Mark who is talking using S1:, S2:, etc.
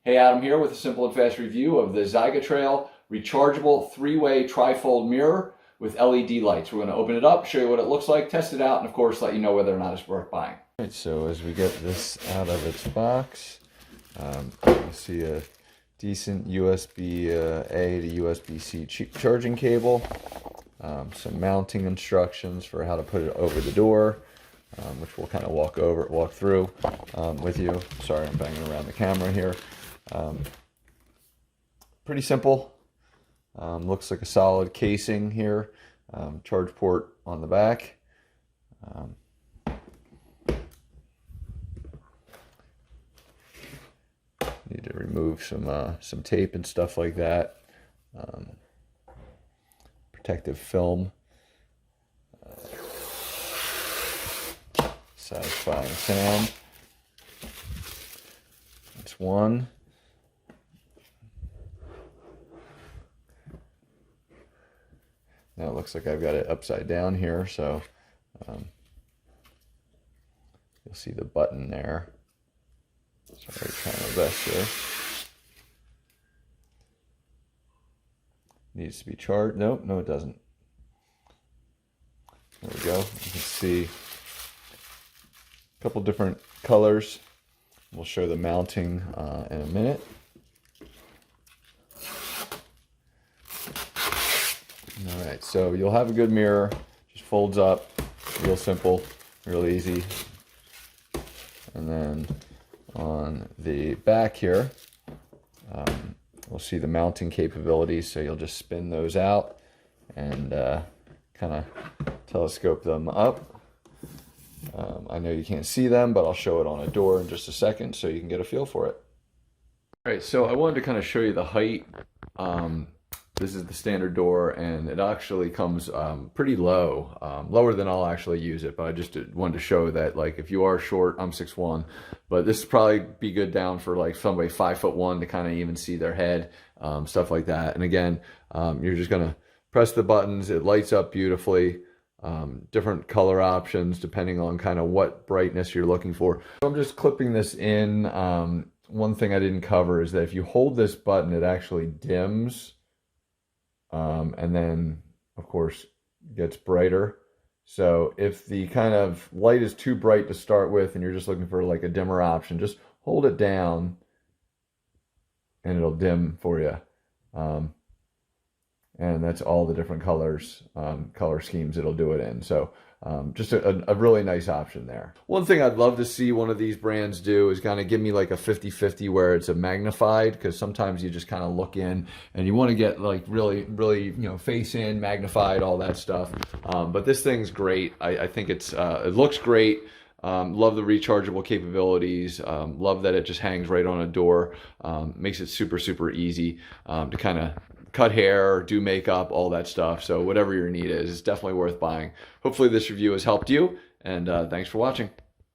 S1: Hey, Adam here with a simple and fast review of the XIGETRAIL Rechargeable 3-way Trifold mirror with LED lights. We're going to open it up, show you what it looks like, test it out, and of course let you know whether or not it's worth buying.
S2: All right, so as we get this out of its box, you see a decent USB-A to USB-C charging cable, some mounting instructions for how to put it over the door, which we'll kind of walk through with you. Sorry, I'm banging around the camera here. Pretty simple. Looks like a solid casing here. Charge port on the back. Need to remove some tape and stuff like that. Protective film. Satisfying sound. That's one. Now it looks like I've got it upside down here, so you'll see the button there. Sorry, trying my best here. Needs to be charged. Nope, no it doesn't. There we go. You can see a couple different colors. We'll show the mounting in a minute. All right, so you'll have a good mirror. Just folds up, real simple, real easy. And then on the back here, we'll see the mounting capabilities. So you'll just spin those out and kind of telescope them up. I know you can't see them, but I'll show it on a door in just a second so you can get a feel for it. All right, so I wanted to kind of show you the height. This is the standard door, and it actually comes pretty low, lower than I'll actually use it, but I just wanted to show that, like, if you are short, I'm 6'1", but this would probably be good down for like somebody 5'1" to kind of even see their head, stuff like that. And again, you're just gonna press the buttons, it lights up beautifully, different color options depending on kind of what brightness you're looking for. So I'm just clipping this in. One thing I didn't cover is that if you hold this button, it actually dims. And then, of course, gets brighter. So if the kind of light is too bright to start with and you're just looking for like a dimmer option, just hold it down and it'll dim for you. And that's all the different colors, color schemes it'll do it in. So just a really nice option there. One thing I'd love to see one of these brands do is kind of give me like a 50-50 where it's a magnified, because sometimes you just kind of look in and you want to get like really, you know, face in, magnified, all that stuff. But this thing's great. I think it looks great. Love the rechargeable capabilities. Love that it just hangs right on a door. Makes it super easy to kind of cut hair, do makeup, all that stuff. So whatever your need is, it's definitely worth buying. Hopefully this review has helped you, and thanks for watching.